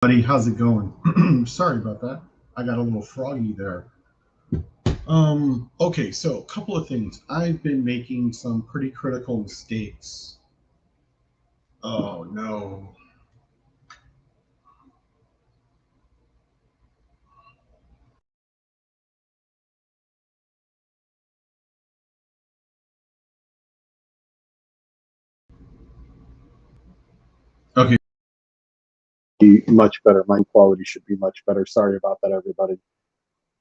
Buddy, how's it going? Sorry about that. I got a little froggy there. Okay, so a couple of things. I've been making some pretty critical mistakes. Oh no. Okay. Be much better. My quality should be much better. Sorry about that, everybody.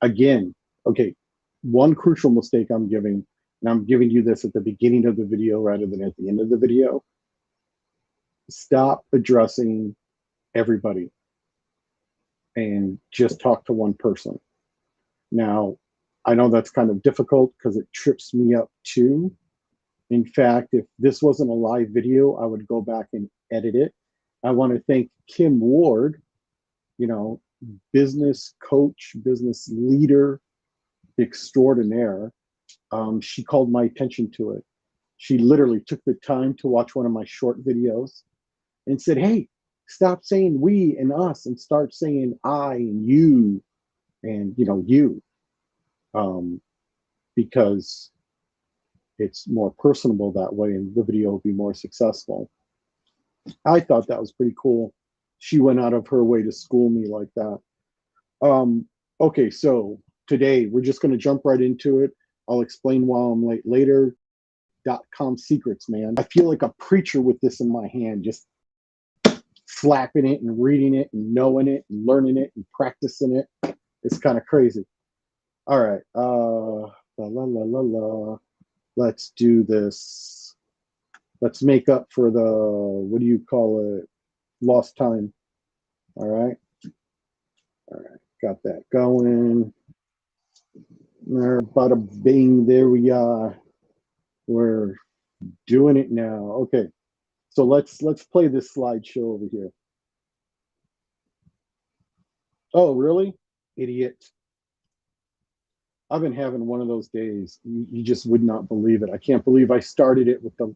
Again, okay, one crucial mistake I'm giving, and I'm giving you this at the beginning of the video rather than at the end of the video. Stop addressing everybody and just talk to one person. Now, I know that's kind of difficult because it trips me up too. In fact, if this wasn't a live video, I would go back and edit it. I want to thank Kim Ward, you know, business coach, business leader extraordinaire. She called my attention to it. She literally took the time to watch one of my short videos and said, hey, stop saying we and us and start saying I and you and, you. Because it's more personable that way and the video will be more successful. I thought that was pretty cool. She went out of her way to school me like that. Okay, so today we're just going to jump right into it. I'll explain why I'm late later. .com secrets, man. I feel like a preacher with this in my hand, just slapping it and reading it and knowing it and learning it and practicing it. It's kind of crazy. All right. Let's do this. Let's make up for the, what do you call it? Lost time. All right. All right. Got that going. There, bada bing. There we are. We're doing it now. Okay. So let's play this slideshow over here. Oh, really? Idiot. I've been having one of those days. You just would not believe it. I can't believe I started it with the.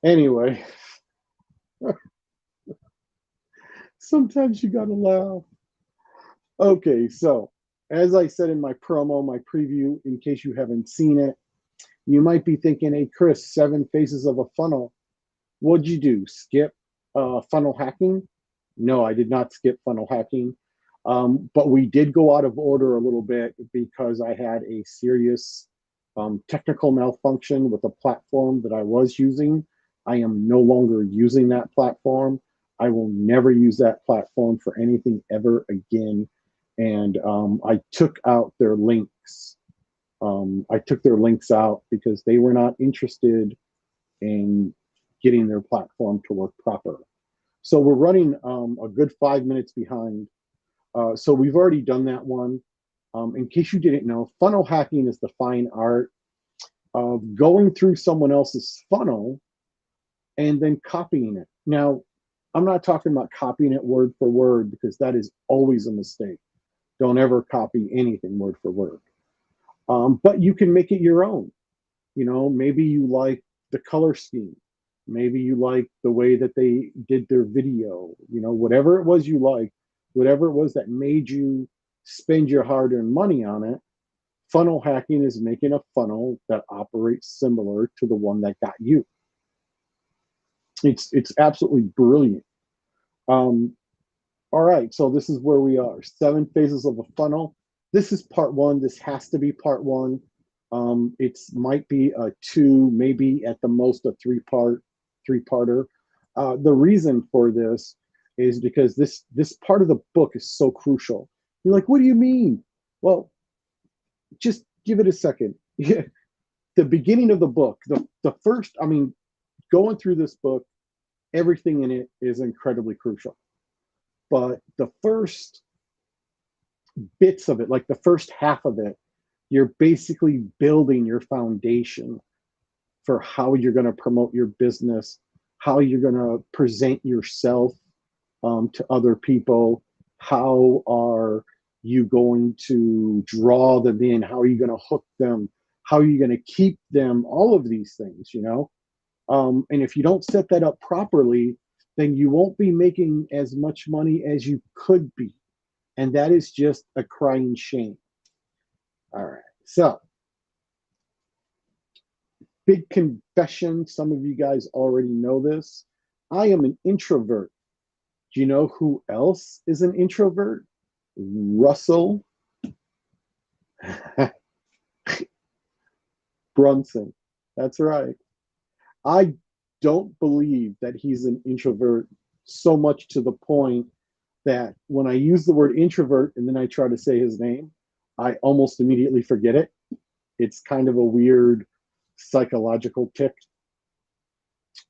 Anyway, sometimes you gotta laugh. Okay, so as I said in my promo, my preview, in case you haven't seen it, you might be thinking, hey, Chris, 7 phases of a funnel. What'd you do? Skip funnel hacking? No, I did not skip funnel hacking. But we did go out of order a little bit because I had a serious technical malfunction with a platform that I was using. I am no longer using that platform. I will never use that platform for anything ever again. And I took out their links. I took their links out because they were not interested in getting their platform to work proper. So we're running a good 5 minutes behind. So we've already done that one. In case you didn't know, funnel hacking is the fine art of going through someone else's funnel and then copying it. Now, I'm not talking about copying it word for word because that is always a mistake. Don't ever copy anything word for word. But you can make it your own. Maybe you like the color scheme. Maybe you like the way that they did their video. Whatever it was you like, whatever it was that made you spend your hard-earned money on it. Funnel hacking is making a funnel that operates similar to the one that got you. It's absolutely brilliant. All right, so this is where we are. 7 phases of a funnel. This is part 1. This has to be part 1. It might be a 2, maybe at the most a 3-parter. The reason for this is because this part of the book is so crucial. You're like, what do you mean? Well, just give it a second. The beginning of the book, the first, going through this book, everything in it is incredibly crucial. But the first bits of it, like the first half of it, you're basically building your foundation for how you're going to promote your business, how you're going to present yourself to other people, how are you going to draw them in, how are you going to hook them, how are you going to keep them, all of these things, and if you don't set that up properly, then you won't be making as much money as you could be. And that is just a crying shame. All right. So, big confession. Some of you guys already know this. I am an introvert. Do you know who else is an introvert? Russell Brunson. That's right. I don't believe that he's an introvert so much to the point that when I use the word introvert and then I try to say his name, I almost immediately forget it. It's kind of a weird psychological tick.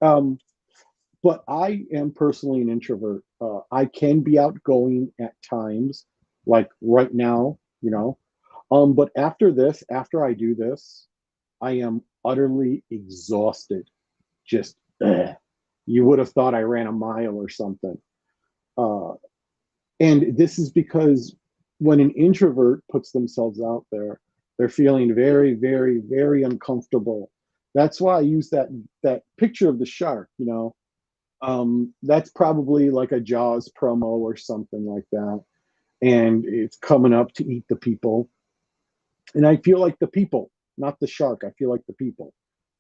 But I am personally an introvert. I can be outgoing at times, like right now, you know. But after this, after I do this, I am utterly exhausted. Just, you would have thought I ran a mile or something. Uh, and this is because when an introvert puts themselves out there, they're feeling very, very, very uncomfortable. That's why I use that picture of the shark, you know. That's probably like a Jaws promo or something like that. And it's coming up to eat the people. And I feel like the people, not the shark. I feel like the people,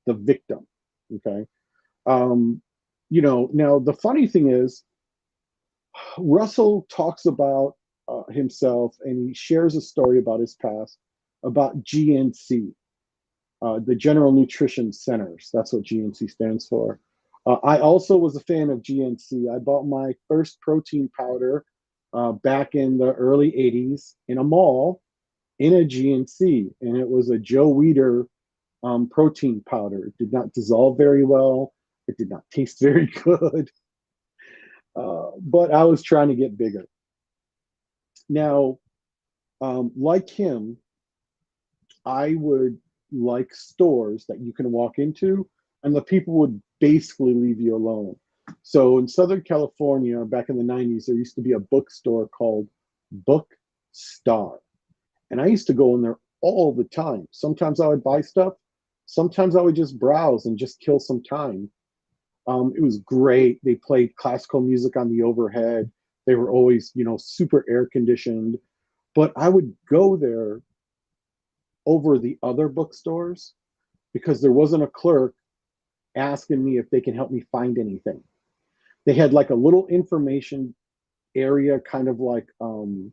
the victim. Okay. Um, you know, now the funny thing is, Russell talks about himself and he shares a story about his past about GNC, the General Nutrition Centers. That's what GNC stands for. I also was a fan of GNC. I bought my first protein powder back in the early 80s in a mall in a GNC, and it was a Joe Weider protein powder. It did not dissolve very well. It did not taste very good, but I was trying to get bigger. Now, like him, I would like stores that you can walk into and the people would basically leave you alone. So in Southern California, back in the 90s, there used to be a bookstore called Book Star. And I used to go in there all the time. Sometimes I would buy stuff. Sometimes I would just browse and just kill some time. It was great. They played classical music on the overhead. They were always, you know, super air conditioned. But I would go there over the other bookstores because there wasn't a clerk asking me if they can help me find anything. They had like a little information area, kind of like Barnes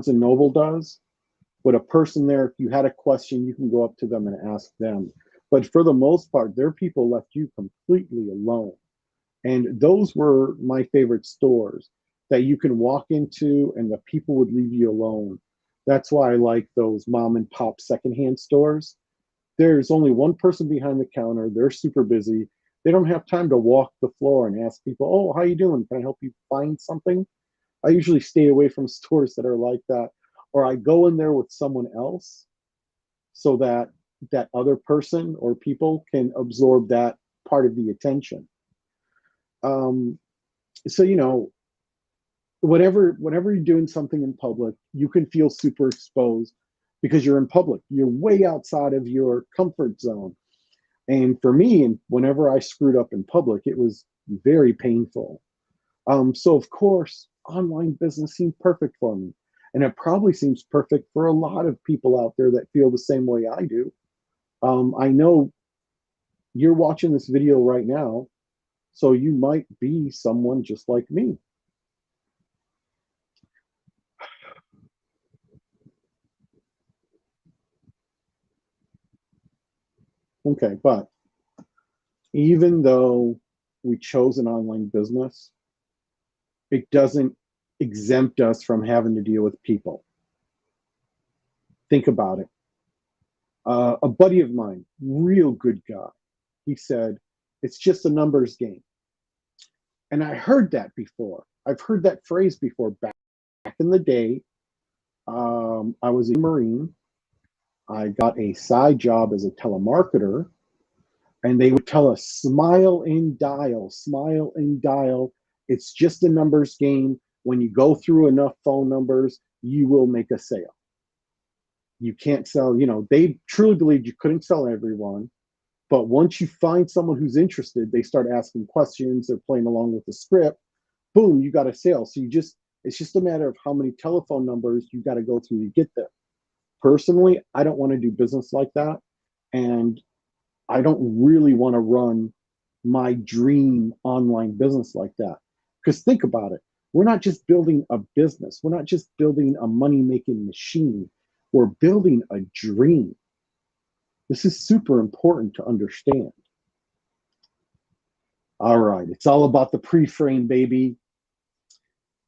and Noble does. But a person there, if you had a question, you can go up to them and ask them. But for the most part, their people left you completely alone. And those were my favorite stores that you can walk into and the people would leave you alone. That's why I like those mom and pop secondhand stores. There's only one person behind the counter. They're super busy. They don't have time to walk the floor and ask people, "Oh, how you doing? Can I help you find something?" I usually stay away from stores that are like that, or I go in there with someone else so that that other person or people can absorb that part of the attention. Um, so you know, whenever you're doing something in public, you can feel super exposed because you're in public. You're way outside of your comfort zone. And for me, and whenever I screwed up in public, it was very painful. So of course, online business seemed perfect for me. And it probably seems perfect for a lot of people out there that feel the same way I do. I know you're watching this video right now, so you might be someone just like me. Okay, but even though we chose an online business, it doesn't exempt us from having to deal with people. Think about it. A buddy of mine, real good guy, he said, it's just a numbers game. And I heard that before. I've heard that phrase before back in the day. I was a Marine. I got a side job as a telemarketer, and they would tell us, smile and dial, smile and dial. It's just a numbers game. When you go through enough phone numbers, you will make a sale. You can't sell, you know, they truly believed you couldn't sell everyone. But once you find someone who's interested, they start asking questions, they're playing along with the script, boom, you got a sale. So it's just a matter of how many telephone numbers you got to go through to get there. Personally, I don't want to do business like that. And I don't really want to run my dream online business like that. Because think about it. We're not just building a business. We're not just building a money-making machine. We're building a dream. This is super important to understand. All right, it's all about the pre-frame, baby.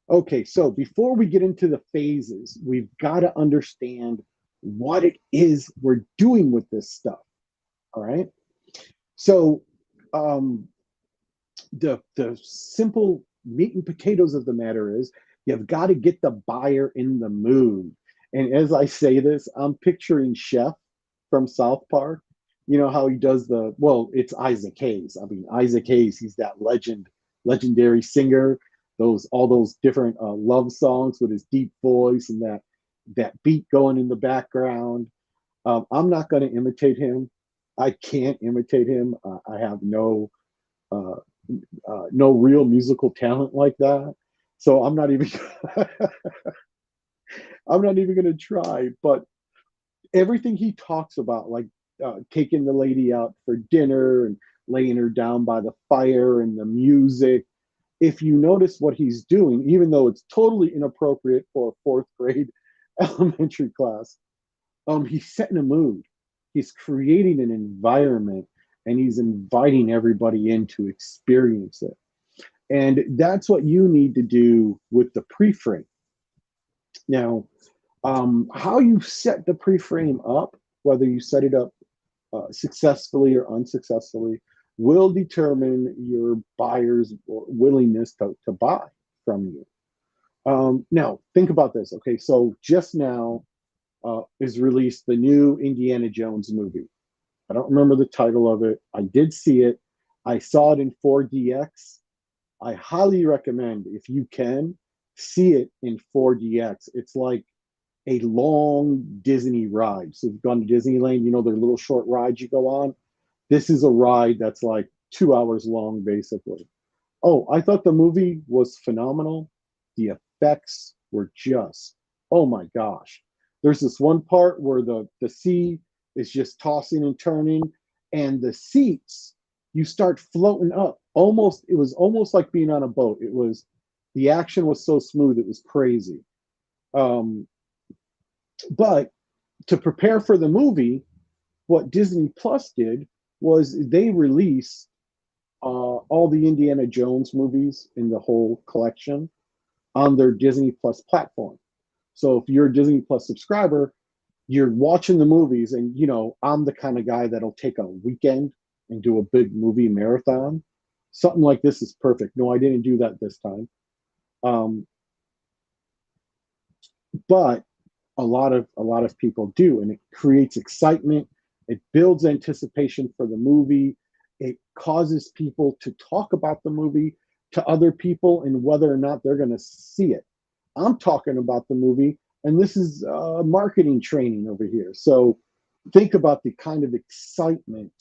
Okay, so before we get into the phases, we've got to understand what it is we're doing with this stuff. All right. So the simple meat and potatoes of the matter is you've got to get the buyer in the mood. And as I say this, I'm picturing Chef from South Park. You know how he does it's Isaac Hayes. I mean, Isaac Hayes, he's that legendary singer, all those different love songs with his deep voice and that beat going in the background. I'm not going to imitate him. I can't imitate him. I have uh, no real musical talent like that. So I'm not even I'm not even going to try. But everything he talks about, like taking the lady out for dinner and laying her down by the fire and the music. If you notice what he's doing, even though it's totally inappropriate for a fourth grade elementary class, he's setting a mood. He's creating an environment and he's inviting everybody in to experience it. And that's what you need to do with the pre-frame. Now, how you set the pre-frame up, whether you set it up successfully or unsuccessfully, will determine your buyer's willingness to buy from you. Now, think about this. Okay, so just now is released the new Indiana Jones movie. I don't remember the title of it. I did see it. I saw it in 4DX. I highly recommend, if you can, see it in 4DX. It's like a long Disney ride. So if you've gone to Disneyland, you know, their little short rides you go on. This is a ride that's like 2 hours long, basically. Oh, I thought the movie was phenomenal. The effects were just, oh my gosh. There's this one part where the sea is just tossing and turning, and the seats, you start floating up. It was almost like being on a boat. The action was so smooth, it was crazy. But to prepare for the movie, what Disney Plus did was they released all the Indiana Jones movies in the whole collection on their Disney Plus platform. So if you're a Disney Plus subscriber, you're watching the movies, and you know I'm the kind of guy that'll take a weekend and do a big movie marathon. Something like this is perfect. No, I didn't do that this time, but a lot of people do, and it creates excitement. It builds anticipation for the movie. It causes people to talk about the movie to other people and whether or not they're going to see it. I'm talking about the movie, and this is marketing training over here. So think about the kind of excitement,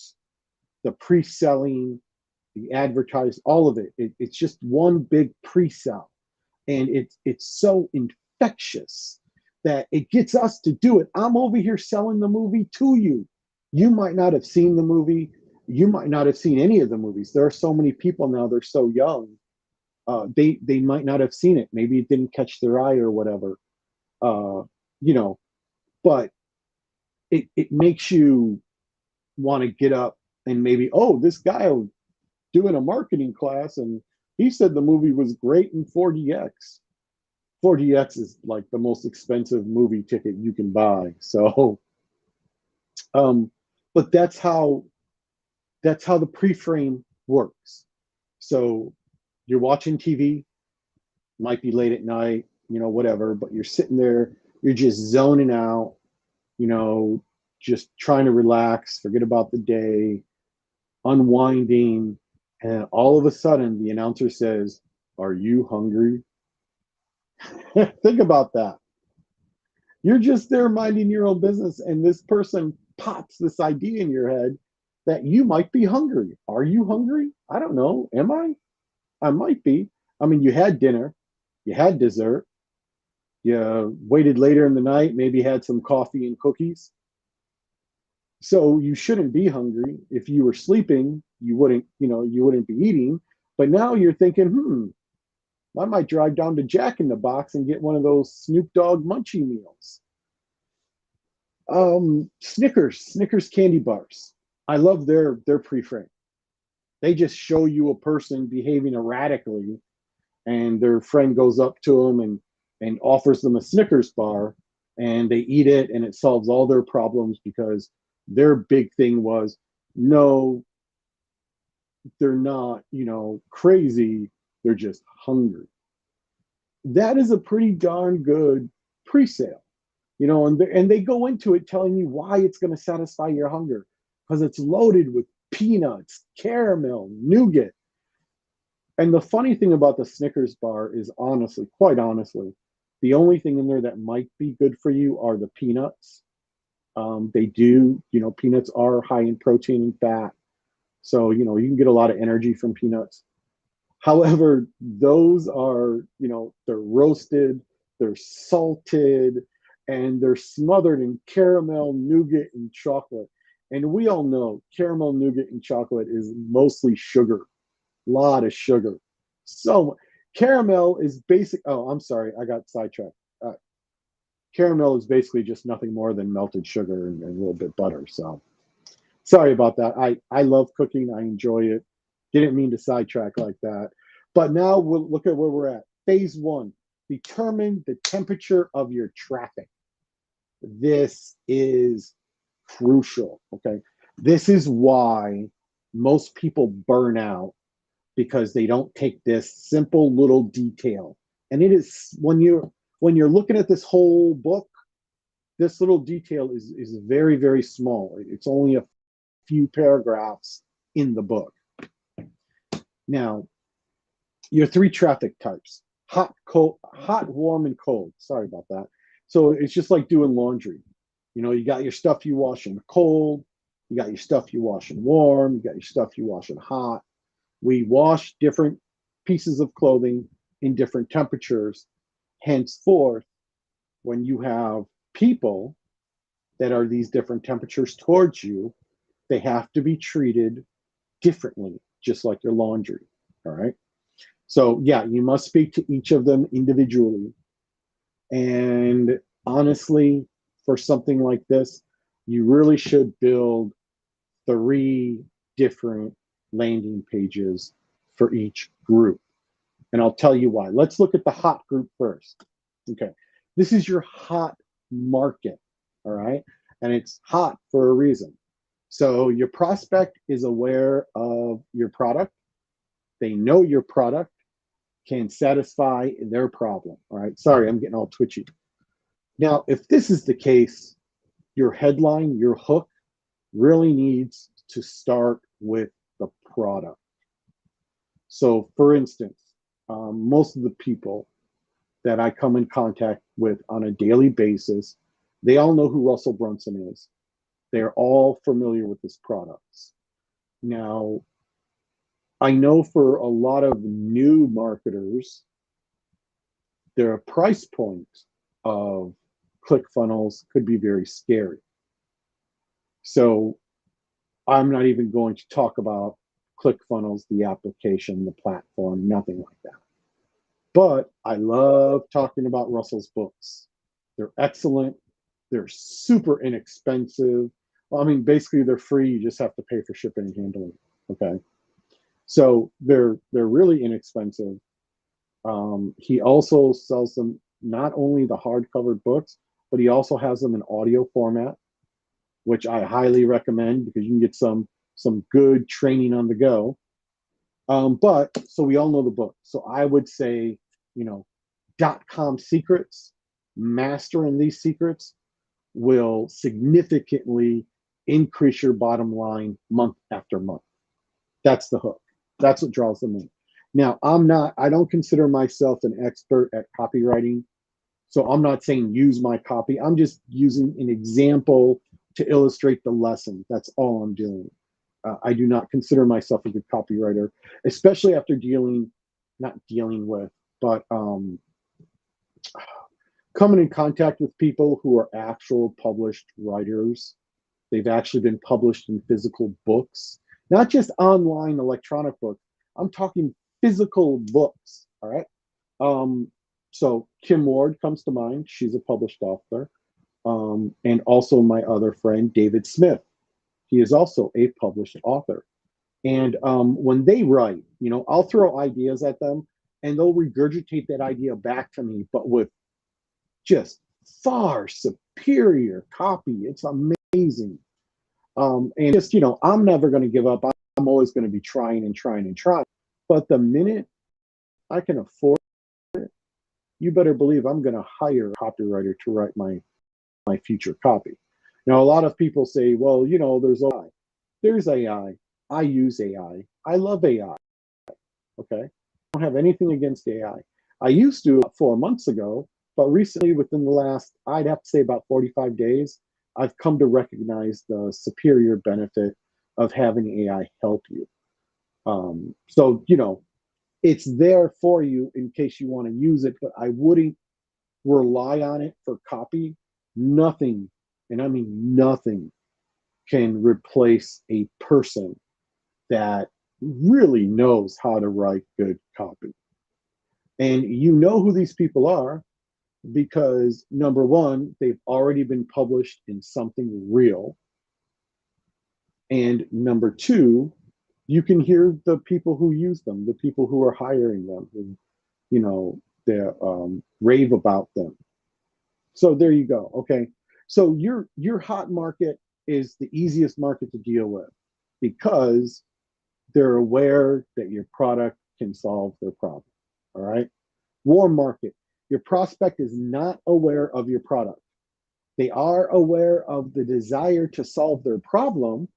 the pre-selling, the advertise, all of it. It's just one big pre-sell, and it's so infectious that it gets us to do it. I'm over here selling the movie to you. You might not have seen the movie. You might not have seen any of the movies. There are so many people now, they're so young. They might not have seen it. Maybe it didn't catch their eye or whatever. Uh, you know, but it makes you want to get up and maybe, oh, this guy doing a marketing class and he said the movie was great in 4DX. 4DX is like the most expensive movie ticket you can buy. So, but that's how the pre-frame works. So you're watching TV, might be late at night, you know, whatever, but you're sitting there, you're just zoning out, you know, just trying to relax, forget about the day, unwinding, and all of a sudden the announcer says, "Are you hungry?" Think about that. You're just there minding your own business, and this person pops this idea in your head that you might be hungry. Are you hungry? I don't know. Am I? I might be. I mean, you had dinner, you had dessert, you waited later in the night, maybe had some coffee and cookies. So you shouldn't be hungry. If you were sleeping, you wouldn't be eating. But now you're thinking, I might drive down to Jack in the Box and get one of those Snoop Dogg munchie meals. Snickers candy bars. I love their pre-frame. They just show you a person behaving erratically, and their friend goes up to them and offers them a Snickers bar, and they eat it, and it solves all their problems because their big thing was, no, they're not, crazy. They're just hungry. That is a pretty darn good pre-sale, and they go into it telling you why it's going to satisfy your hunger, because it's loaded with peanuts, caramel, nougat. And the funny thing about the Snickers bar is, quite honestly, the only thing in there that might be good for you are the peanuts. Peanuts are high in protein and fat. So, you can get a lot of energy from peanuts. However, those are, they're roasted, they're salted, and they're smothered in caramel, nougat, and chocolate. And we all know caramel, nougat, and chocolate is mostly sugar. A lot of sugar. So caramel is basic. Oh, I'm sorry, I got sidetracked. Caramel is basically just nothing more than melted sugar and a little bit butter. So sorry about that. I love cooking. I enjoy it. Didn't mean to sidetrack like that. But now we'll look at where we're at. Phase 1, determine the temperature of your traffic. This is crucial, okay? This is why most people burn out, because they don't take this simple little detail. And it is, when you're looking at this whole book, this little detail is very, very small. It's only a few paragraphs in the book. Now, your 3 traffic types: hot, warm, and cold. Sorry about that. So it's just like doing laundry. You got your stuff you wash in cold, you got your stuff you wash in warm, you got your stuff you wash in hot. We wash different pieces of clothing in different temperatures. Henceforth, when you have people that are these different temperatures towards you, they have to be treated differently, just like your laundry. All right. So yeah, you must speak to each of them individually. And honestly, for something like this, you really should build 3 different landing pages for each group. And I'll tell you why. Let's look at the hot group first. Okay. This is your hot market. All right. And it's hot for a reason. So your prospect is aware of your product. They know your product can satisfy their problem. All right. Sorry, I'm getting all twitchy. Now, if this is the case, your headline, your hook, really needs to start with the product. So, for instance, most of the people that I come in contact with on a daily basis, they all know who Russell Brunson is. They're all familiar with his products. Now, I know for a lot of new marketers, their price point of ClickFunnels could be very scary. So I'm not even going to talk about ClickFunnels, the application, the platform, nothing like that. But I love talking about Russell's books. They're excellent. They're super inexpensive. Well, I mean, basically they're free. You just have to pay for shipping and handling. Okay. So they're really inexpensive. He also sells them, not only the hardcover books, but he also has them in audio format, which I highly recommend because you can get some good training on the go. But so we all know the book. So I would say, .com secrets, mastering these secrets will significantly increase your bottom line month after month. That's the hook. That's what draws them in. Now, I don't consider myself an expert at copywriting. So I'm not saying use my copy. I'm just using an example to illustrate the lesson. That's all I'm doing. I do not consider myself a good copywriter, especially after not dealing with, but coming in contact with people who are actual published writers. They've actually been published in physical books, not just online electronic books. I'm talking physical books. All right. So Kim Ward comes to mind. She's a published author. And also my other friend, David Smith. He is also a published author. And when they write, I'll throw ideas at them and they'll regurgitate that idea back to me, but with just far superior copy. It's amazing. And just, I'm never going to give up. I'm always going to be trying and trying and trying. But the minute I can afford it, you better believe I'm going to hire a copywriter to write my future copy. Now, a lot of people say, well, there's AI. There's AI. I use AI. I love AI. Okay. I don't have anything against AI. I used to 4 months ago, but recently within the last, I'd have to say about 45 days, I've come to recognize the superior benefit of having AI help you. So, it's there for you in case you want to use it, but I wouldn't rely on it for copy. Nothing, and I mean nothing, can replace a person that really knows how to write good copy. And you know who these people are because, number one, they've already been published in something real. And number two, you can hear the people who use them, the people who are hiring them, who, they rave about them. So there you go. Okay. So your hot market is the easiest market to deal with because they're aware that your product can solve their problem. All right. Warm market. Your prospect is not aware of your product. They are aware of the desire to solve their problem.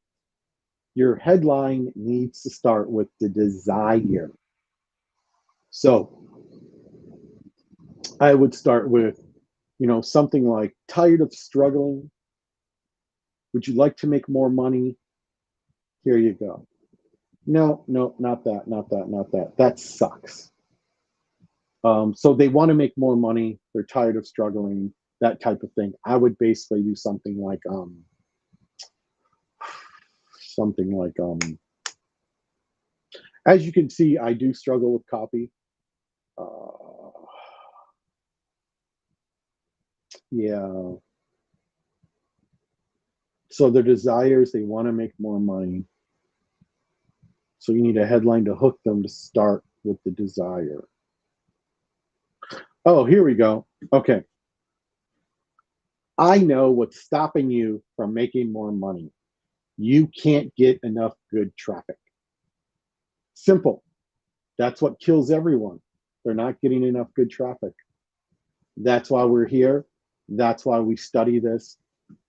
Your headline needs to start with the desire. So I would start with, something like tired of struggling. Would you like to make more money? Here you go. No, not that. That sucks. So they want to make more money. They're tired of struggling, that type of thing. I would basically do something like, as you can see, I do struggle with copy. Yeah. So their desires, they want to make more money. So you need a headline to hook them to start with the desire. Oh, here we go. Okay. I know what's stopping you from making more money. You can't get enough good traffic. Simple. That's what kills everyone. They're not getting enough good traffic. That's why we're here. That's why we study this.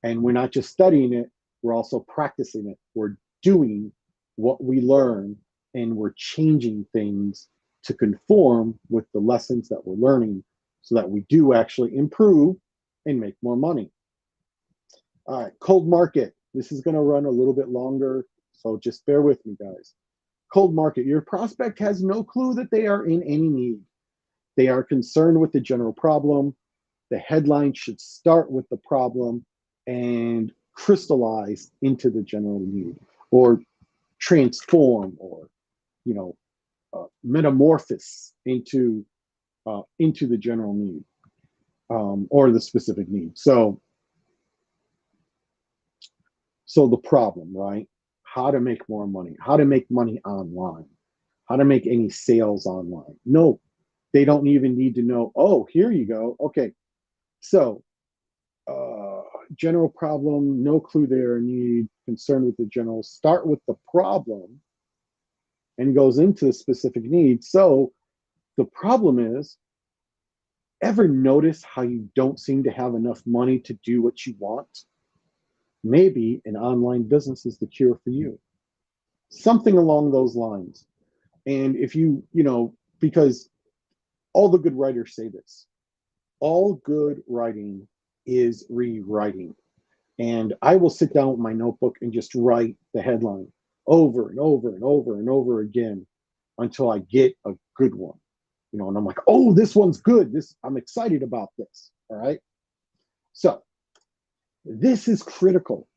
And we're not just studying it, we're also practicing it. We're doing what we learn and we're changing things to conform with the lessons that we're learning so that we do actually improve and make more money. All right, cold market. This is going to run a little bit longer, so just bear with me, guys. Cold market. Your prospect has no clue that they are in any need. They are concerned with the general problem. The headline should start with the problem and crystallize into the general need, or transform, or metamorphose into the general need, or the specific need. So the problem, right? How to make more money, how to make money online, how to make any sales online. No, they don't even need to know. Oh, here you go. Okay. So general problem, no clue there, need, concerned with the general, start with the problem and goes into the specific need. So the problem is, ever notice how you don't seem to have enough money to do what you want? Maybe an online business is the cure for you. Something along those lines. And if because all the good writers say this, all good writing is rewriting. And I will sit down with my notebook and just write the headline. over and over and over and over again until I get a good one. You know, and I'm like, oh, this one's good. I'm excited about this. All right. So this is critical.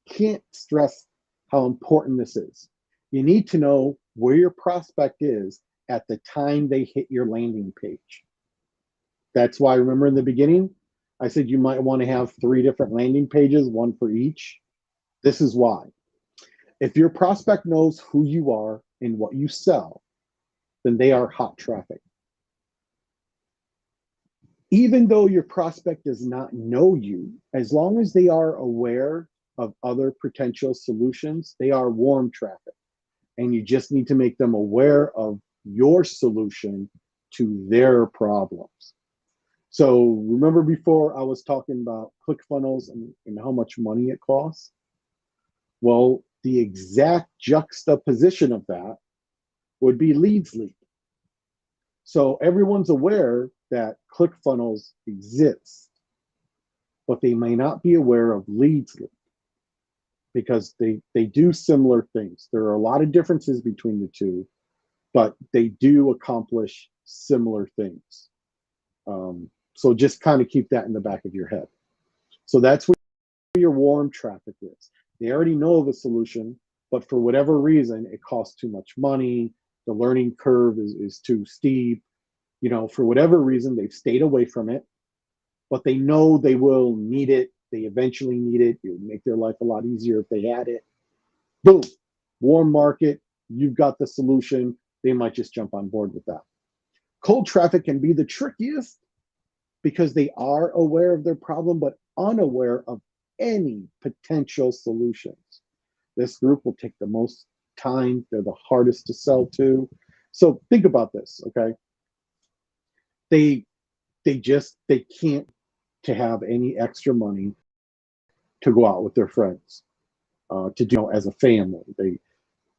Can't stress how important this is. You need to know where your prospect is at the time they hit your landing page. That's why, remember in the beginning, I said you might want to have 3 different landing pages, one for each. This is why. If your prospect knows who you are and what you sell, then they are hot traffic. Even though your prospect does not know you, as long as they are aware of other potential solutions, they are warm traffic. And you just need to make them aware of your solution to their problems. So remember before I was talking about ClickFunnels and how much money it costs? Well, the exact juxtaposition of that would be LeadsLeap. So everyone's aware that ClickFunnels exists, but they may not be aware of LeadsLeap because they do similar things. There are a lot of differences between the two, but they do accomplish similar things. So just kind of keep that in the back of your head. So that's where your warm traffic is. They already know of a solution, but for whatever reason, it costs too much money. The learning curve is too steep. You know, for whatever reason, they've stayed away from it, but they know they will need it. They eventually need it. It would make their life a lot easier if they had it. Boom, warm market. You've got the solution. They might just jump on board with that. Cold traffic can be the trickiest because they are aware of their problem, but unaware of any potential solutions. This group will take the most time. They're the hardest to sell to. So think about this, okay? They can't to have any extra money to go out with their friends, to do as a family.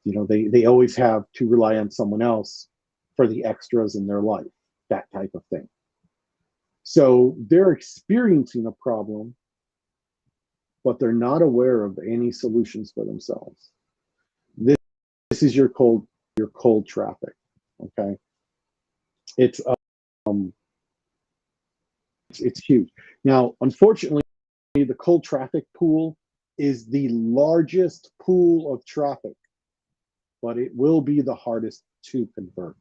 They always have to rely on someone else for the extras in their life, that type of thing. So they're experiencing a problem, but they're not aware of any solutions for themselves. This is your cold traffic. Okay, it's huge. Now, unfortunately, the cold traffic pool is the largest pool of traffic, but it will be the hardest to convert.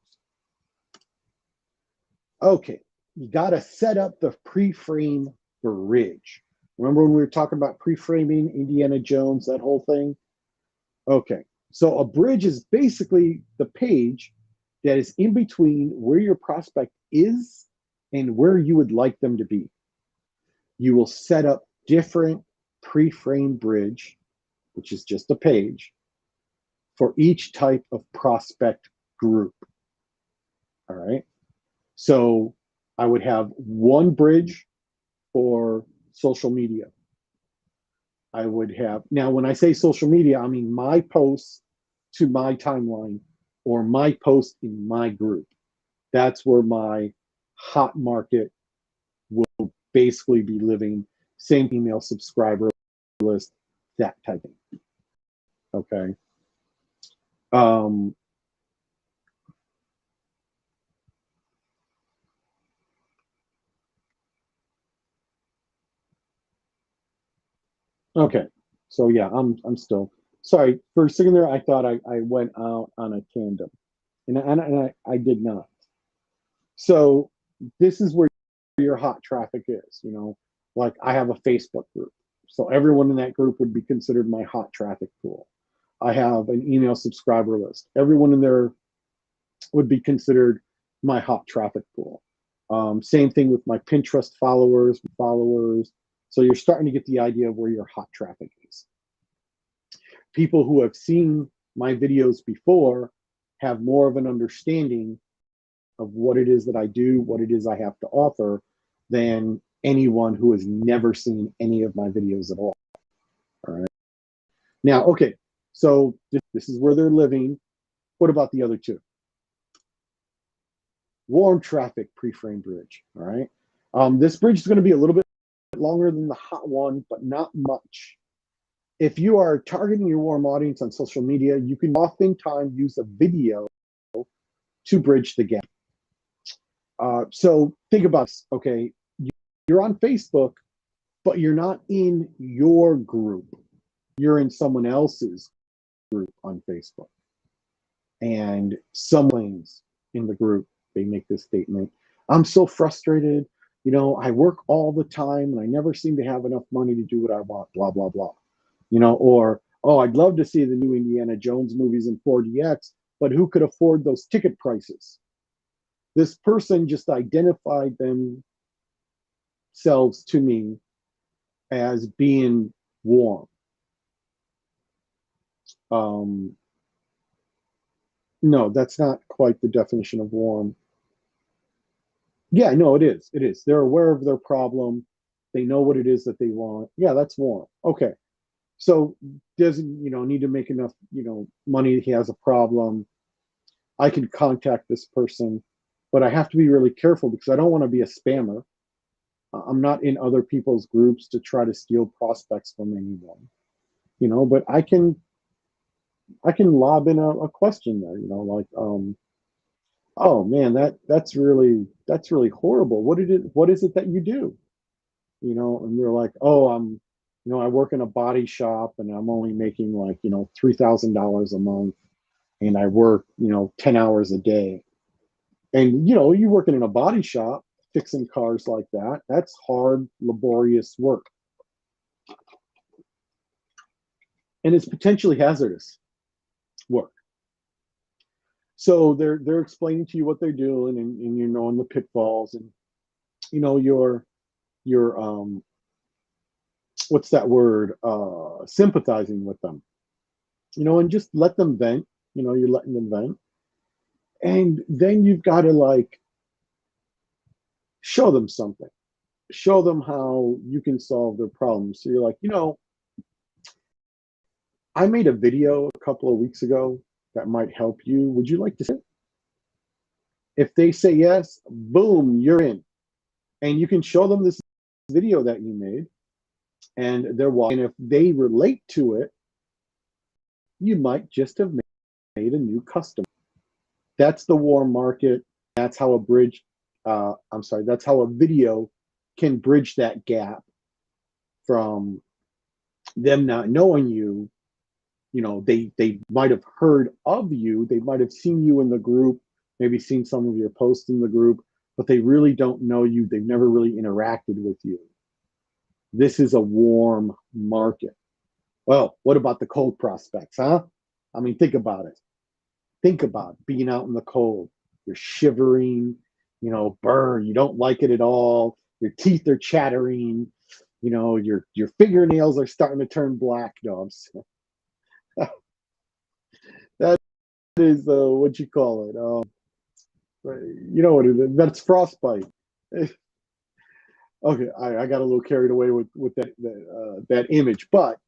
Okay, you got to set up the pre-frame bridge. Remember when we were talking about pre-framing, Indiana Jones, that whole thing? Okay, so a bridge is basically the page that is in between where your prospect is and where you would like them to be. You will set up different pre-frame bridge, which is just a page, for each type of prospect group. All right. So I would have one bridge for social media. I would have, now when I say social media, I mean my posts to my timeline or my post in my group. That's where my hot market will basically be living. Same email subscriber list, that type of thing. Okay. Okay, so yeah, I'm still sorry for a second there. I thought I went out on a tandem, and I did not. So this is where your hot traffic is. You know, like I have a Facebook group, so everyone in that group would be considered my hot traffic pool. I have an email subscriber list. Everyone in there would be considered my hot traffic pool. Same thing with my Pinterest followers. So you're starting to get the idea of where your hot traffic is. People who have seen my videos before have more of an understanding of what it is that I do, what it is I have to offer, than anyone who has never seen any of my videos at all. All right. Now, okay, so this is where they're living. What about the other two? Warm traffic pre-frame bridge. All right. This bridge is going to be a little bit longer than the hot one, but not much. If you are targeting your warm audience on social media, you can oftentimes use a video to bridge the gap. So think about this, okay? You're on Facebook, but you're not in your group. You're in someone else's group on Facebook. And someone's in the group, they make this statement: I'm so frustrated. I work all the time and I never seem to have enough money to do what I want, blah, blah, blah. Or, oh, I'd love to see the new Indiana Jones movies in 4DX, but who could afford those ticket prices? This person just identified themselves to me as being warm. No, that's not quite the definition of warm. Yeah, no, it is. It is. They're aware of their problem. They know what it is that they want. Yeah, that's warm. Okay. So doesn't, need to make enough, money. He has a problem. I can contact this person, but I have to be really careful because I don't want to be a spammer. I'm not in other people's groups to try to steal prospects from anyone, but I can lob in a question there, like, oh man, that's really horrible. What is it that you do? And they're like, oh, I work in a body shop and I'm only making like, $3,000 a month, and I work, 10 hours a day. And you working in a body shop fixing cars like that, that's hard, laborious work. And it's potentially hazardous work. So they're explaining to you what they're doing, and you're knowing the pitfalls, and you're what's that word? Sympathizing with them, and just let them vent. You're letting them vent, and then you've got to like show them something, show them how you can solve their problems. So you're like, I made a video a couple of weeks ago that might help you. Would you like to see it? If they say yes, boom, you're in. And you can show them this video that you made, and they're watching. And if they relate to it, you might just have made a new customer. That's the warm market. That's how that's how a video can bridge that gap from them not knowing you. They might have heard of you. They might have seen you in the group, maybe seen some of your posts in the group, but they really don't know you. They've never really interacted with you. This is a warm market. Well, what about the cold prospects, huh? I mean, think about it. Think about being out in the cold. You're shivering, burn. You don't like it at all. Your teeth are chattering. Your fingernails are starting to turn black. No, that is what you call it. What it is. That's frostbite. Okay, I got a little carried away with that image, but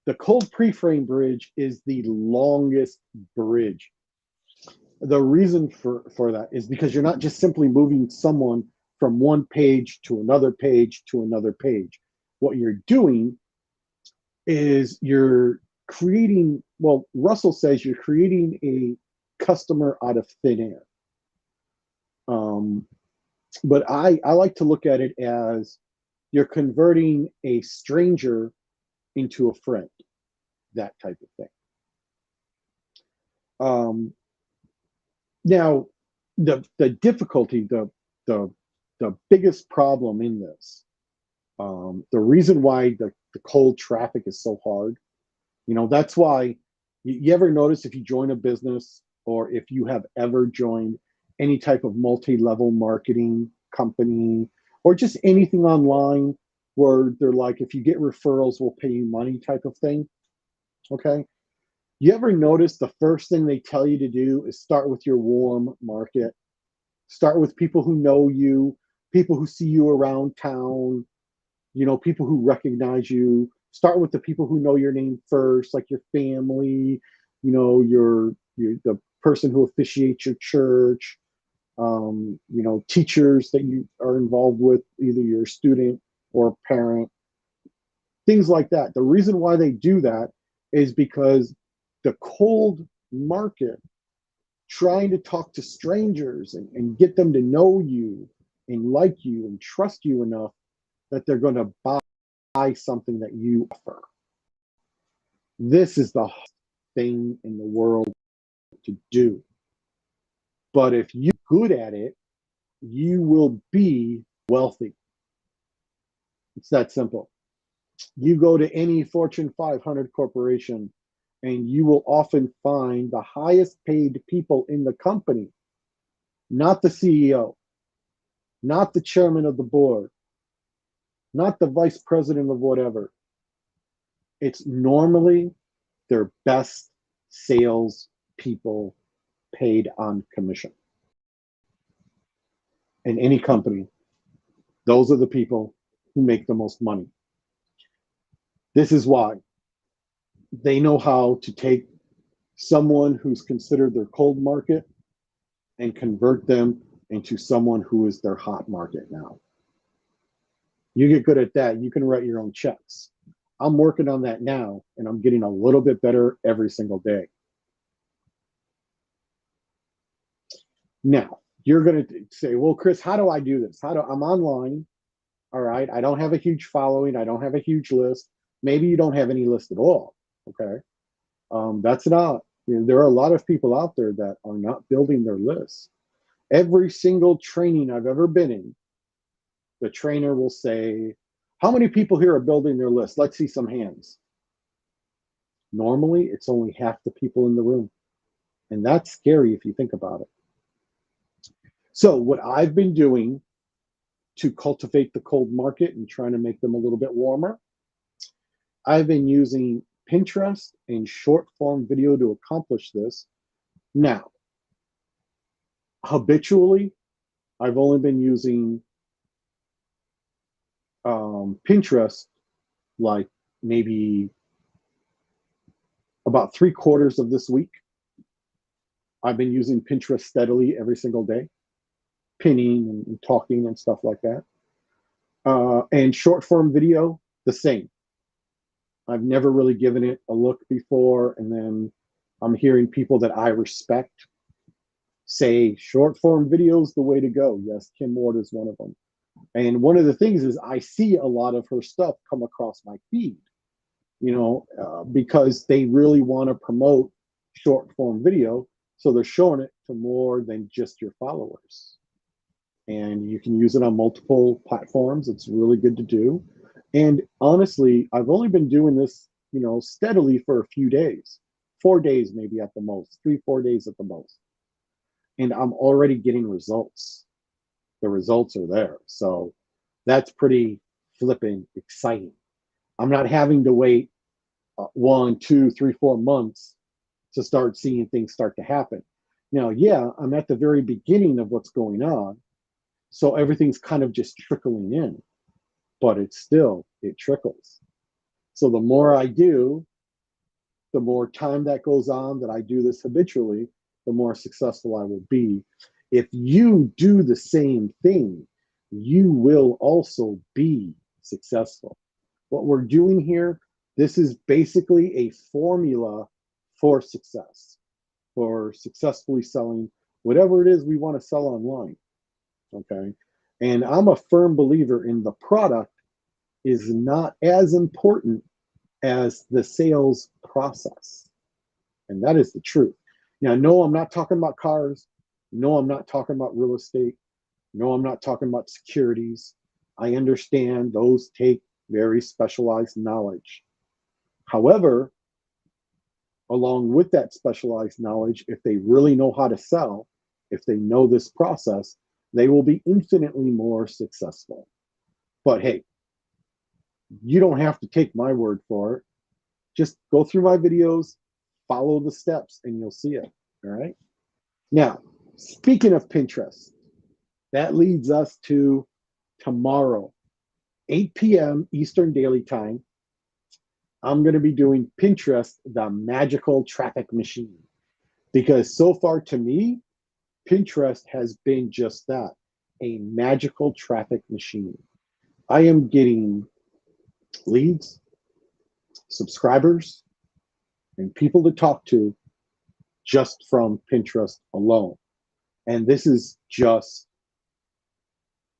the cold pre-frame bridge is the longest bridge. The reason for that is because you're not just simply moving someone from one page to another page to another page. What you're doing is you're creating, well, Russell says you're creating a customer out of thin air. But I like to look at it as you're converting a stranger into a friend, that type of thing. Now, the difficulty, the biggest problem in this, the reason why the cold traffic is so hard, that's why you ever notice if you join a business or if you have ever joined any type of multi-level marketing company or just anything online where they're like, if you get referrals, we'll pay you money type of thing. Okay. You ever notice the first thing they tell you to do is start with your warm market? Start with people who know you, people who see you around town, people who recognize you. Start with the people who know your name first, like your family, your the person who officiates your church, teachers that you are involved with, either your student or parent. things like that. The reason why they do that is because the cold market, trying to talk to strangers and get them to know you and like you and trust you enough that they're going to buy something that you offer. This is the thing in the world to do. But if you're good at it, you will be wealthy. It's that simple. You go to any Fortune 500 corporation and you will often find the highest paid people in the company, not the CEO, not the chairman of the board, not the vice president of whatever. It's normally their best sales people paid on commission. In any company, those are the people who make the most money. This is why they know how to take someone who's considered their cold market and convert them into someone who is their hot market now. You get good at that, you can write your own checks. I'm working on that now, and I'm getting a little bit better every single day. Now, you're going to say, well, Chris, how do I do this? I'm online, all right? I don't have a huge following. I don't have a huge list. Maybe you don't have any list at all, okay? That's not, there are a lot of people out there that are not building their lists. Every single training I've ever been in, the trainer will say, how many people here are building their list? Let's see some hands. Normally, it's only half the people in the room. And that's scary if you think about it. So what I've been doing to cultivate the cold market and trying to make them a little bit warmer, I've been using Pinterest and short form video to accomplish this. Now, habitually, I've only been using Pinterest like maybe about 3/4 of this week. I've been using Pinterest steadily every single day, pinning and talking and stuff like that. And short form video, the same. I've never really given it a look before, and then I'm hearing people that I respect say short form video is the way to go. Yes, Kim Ward is one of them. And one of the things is I see a lot of her stuff come across my feed, because they really want to promote short form video. So they're showing it to more than just your followers. And you can use it on multiple platforms. It's really good to do. And honestly, I've only been doing this, steadily for a few days, 4 days, maybe at the most, 3-4 days at the most. And I'm already getting results. The results are there. So that's pretty flipping exciting. I'm not having to wait 1, 2, 3, 4 months to start seeing things start to happen. Now, yeah, I'm at the very beginning of what's going on. So everything's kind of just trickling in, but it trickles. So the more I do, the more time that goes on that I do this habitually, the more successful I will be. If you do the same thing, you will also be successful. What we're doing here, this is basically a formula for success, for successfully selling whatever it is we want to sell online. Okay. And I'm a firm believer in the product is not as important as the sales process. And that is the truth. Now, no, I'm not talking about cars. No, I'm not talking about real estate. No, I'm not talking about securities. I understand those take very specialized knowledge. However, along with that specialized knowledge, if they really know how to sell, if they know this process, they will be infinitely more successful. But hey, you don't have to take my word for it. Just go through my videos, follow the steps, and you'll see it. All right. Now, speaking of Pinterest, that leads us to tomorrow, 8 p.m. Eastern Daily Time. I'm going to be doing Pinterest, the magical traffic machine. Because so far to me, Pinterest has been just that, a magical traffic machine. I am getting leads, subscribers and people to talk to just from Pinterest alone. And this is just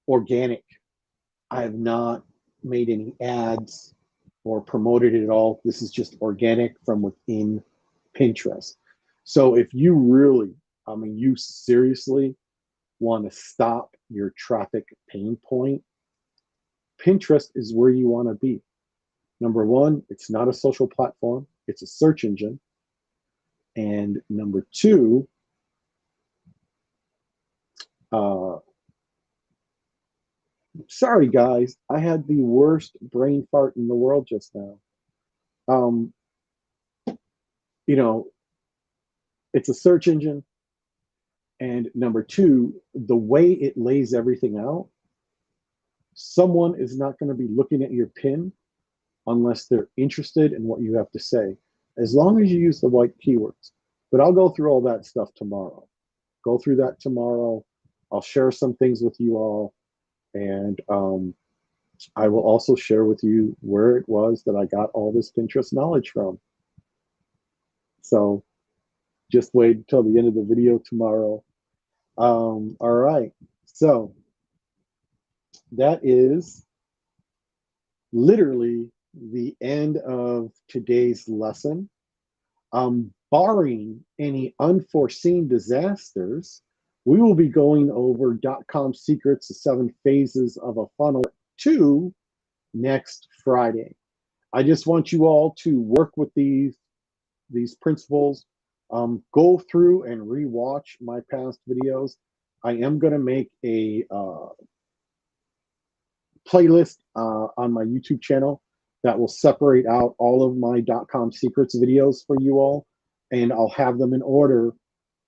organic. I have not made any ads or promoted it at all. This is just organic from within Pinterest. So if you really, I mean, you seriously want to stop your traffic pain point, Pinterest is where you want to be. Number one, it's not a social platform, it's a search engine. And number two, sorry guys, I had the worst brain fart in the world just now. You know, it's a search engine. And number two, the way it lays everything out, someone is not going to be looking at your pin unless they're interested in what you have to say, as long as you use the right keywords. But I'll go through all that stuff tomorrow. Go through that tomorrow. I'll share some things with you all. And I will also share with you where it was that I got all this Pinterest knowledge from. So just wait until the end of the video tomorrow. All right. So that is literally the end of today's lesson. Barring any unforeseen disasters, we will be going over .com secrets, the 7 phases of a funnel 2 next Friday. I just want you all to work with these principles. Go through and rewatch my past videos. I am going to make a playlist on my YouTube channel that will separate out all of my .com secrets videos for you all, and I'll have them in order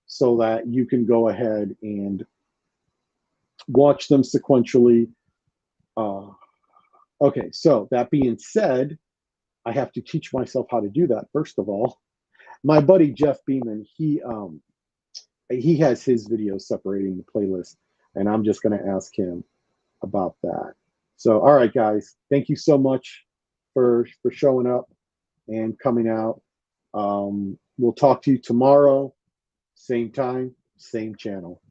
so that you can go ahead and watch them sequentially. Okay, so that being said, I have to teach myself how to do that. First of all, my buddy Jeff Beeman, he has his videos separating the playlist, and I'm just going to ask him about that. So, all right, guys, thank you so much for showing up and coming out. We'll talk to you tomorrow, same time, same channel.